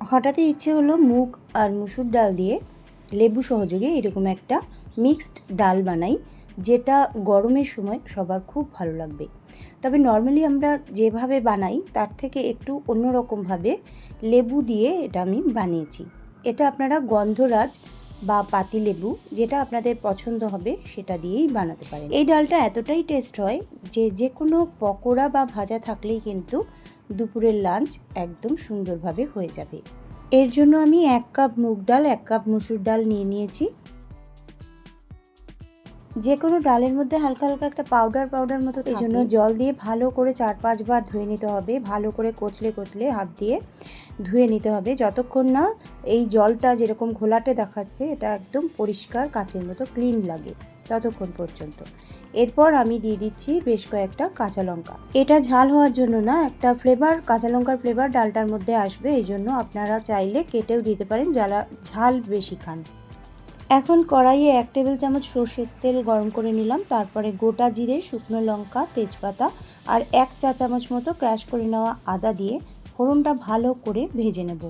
হঠাৎই ইচ্ছে হলো মুগ আর মুসুর ডাল দিয়ে লেবু সহযোগে এরকম একটা মিক্সড ডাল বানাই, যেটা গরমের সময় সবার খুব ভালো লাগবে। তবে নর্মালি আমরা যেভাবে বানাই তার থেকে একটু অন্যরকমভাবে লেবু দিয়ে এটা আমি বানিয়েছি। এটা আপনারা গন্ধরাজ বা পাতিলেবু, যেটা আপনাদের পছন্দ হবে সেটা দিয়েই বানাতে পারেন। এই ডালটা এতটাই টেস্ট হয় যে যে কোনো পকোড়া বা ভাজা থাকলেই কিন্তু দুপুরের লাঞ্চ একদম সুন্দরভাবে হয়ে যাবে। এর জন্য আমি 1 কাপ মুগ ডাল, 1 কাপ মুসুর ডাল নিয়েছি। যে কোনো ডালের মধ্যে হালকা হালকা একটা পাউডার মতো, এই জন্য জল দিয়ে ভালো করে 4-5 বার ধুয়ে নিতে হবে। ভালো করে কচলে হাত দিয়ে ধুয়ে নিতে হবে, যতক্ষণ না এই জলটা যেরকম ঘোলাটে দেখাচ্ছে এটা একদম পরিষ্কার কাচের মতো ক্লিন লাগে ততক্ষণ পর্যন্ত। এরপর আমি দিয়ে দিচ্ছি বেশ কয়েকটা কাঁচা লঙ্কা। এটা ঝাল হওয়ার জন্য না, একটা ফ্লেভার, কাঁচা লঙ্কার ফ্লেভার ডালটার মধ্যে আসবে, এই জন্য আপনারা চাইলে কেটেও দিতে পারেন যারা ঝাল বেশি খান। এখন কড়াইয়ে 1 টেবিল চামচ সর্ষের তেল গরম করে নিলাম। তারপরে গোটা জিরে, শুকনো লঙ্কা, তেজপাতা আর 1 চা চামচ মতো ক্র্যাশ করে নেওয়া আদা দিয়ে ফোড়নটা ভালো করে ভেজে নেব।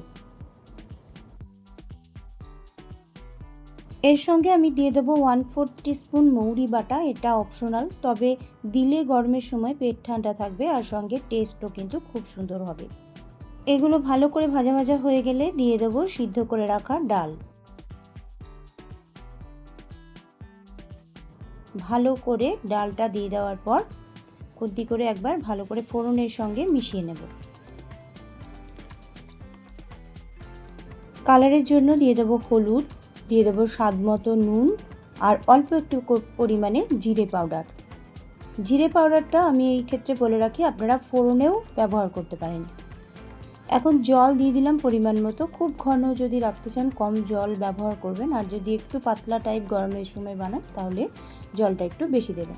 এর সঙ্গে আমি দিয়ে দেবো 1/4 টিস্পুন মৌরি বাটা। এটা অপশনাল, তবে দিলে গরমের সময় পেট ঠান্ডা থাকবে আর সঙ্গে টেস্টও কিন্তু খুব সুন্দর হবে। এগুলো ভালো করে ভাজা হয়ে গেলে দিয়ে দেবো সিদ্ধ করে রাখা ডাল। ভালো করে ডালটা দিয়ে দেওয়ার পর খুন্তি করে একবার ভালো করে ফোড়নের সঙ্গে মিশিয়ে নেব। কালারের জন্য দিয়ে দেবো হলুদ, দিয়ে দেবো স্বাদ মতো নুন আর অল্প একটু পরিমাণে জিরে পাউডার। জিরে পাউডারটা আমি এই ক্ষেত্রে বলে রাখি, আপনারা ফোড়নেও ব্যবহার করতে পারেন। এখন জল দিয়ে দিলাম পরিমাণ মতো। খুব ঘন যদি রাখতে চান কম জল ব্যবহার করবেন, আর যদি একটু পাতলা টাইপ গরমের সময় বানান তাহলে জলটা একটু বেশি দেবেন।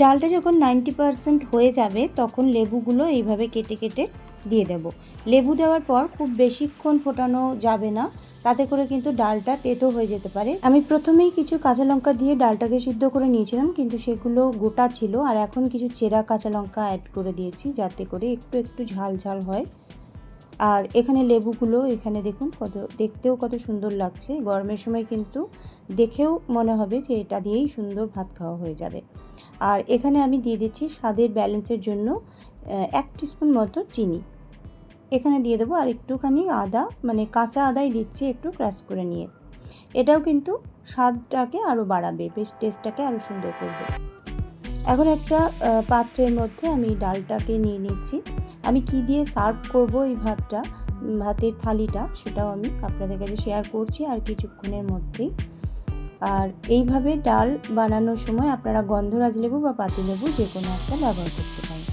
ডালটা যখন 90% হয়ে যাবে তখন লেবুগুলো এইভাবে কেটে দিয়ে দেব। লেবু দেওয়ার পর খুব বেশিক্ষণ ফোটানো যাবে না, তাতে করে কিন্তু ডালটা তেতো হয়ে যেতে পারে। আমি প্রথমেই কিছু কাঁচা লঙ্কা দিয়ে ডালটাকে সিদ্ধ করে নিয়েছিলাম, কিন্তু সেগুলো গোটা ছিল, আর এখন কিছু চেরা কাঁচা লঙ্কা অ্যাড করে দিয়েছি যাতে করে একটু ঝাল হয়। আর এখানে লেবুগুলো, এখানে দেখুন দেখতেও কত সুন্দর লাগছে। গরমের সময় কিন্তু দেখেও মনে হবে যে এটা দিয়েই সুন্দর ভাত খাওয়া হয়ে যাবে। আর এখানে আমি দিয়ে দিচ্ছি স্বাদের ব্যালেন্সের জন্য 1 টিস্পুন মতো চিনি। এখানে দিয়ে দেবো আর একটুখানি আদা, মানে কাঁচা আদাই দিচ্ছি একটু ক্রাশ করে নিয়ে। এটাও কিন্তু স্বাদটাকে আরও বাড়াবে, বেশ টেস্টটাকে আরও সুন্দর করবে। এখন একটা পাত্রের মধ্যে আমি ডালটাকে নিয়ে নিচ্ছি। আমি কি দিয়ে সার্ভ করব এই ভাতের থালিটা, সেটাও আমি আপনাদের কাছে শেয়ার করছি আর কিছুক্ষণের মধ্যেই। আর এইভাবে ডাল বানানোর সময় আপনারা গন্ধরাজ লেবু বা পাতিলেবু যে কোনো একটা ব্যবহার করতে পারেন।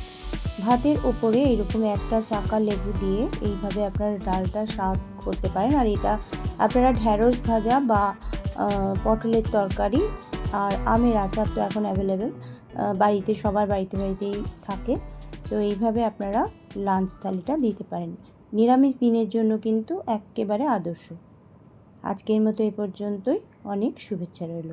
ভাতের ওপরে এরকম একটা চাকা লেবু দিয়ে এইভাবে আপনারা ডালটা সার্ভ করতে পারেন। আর এটা আপনারা ঢ্যাঁড়স ভাজা বা পটলের তরকারি আর আমের আচার তো এখন অ্যাভেলেবেল, বাড়িতে সবার বাড়িতেই থাকে, তো এইভাবে আপনারা লাঞ্চ থালিটা দিতে পারেন। নিরামিষ দিনের জন্য কিন্তু একেবারে আদর্শ। আজকের মতো এই পর্যন্তই। অনেক শুভেচ্ছা রইল।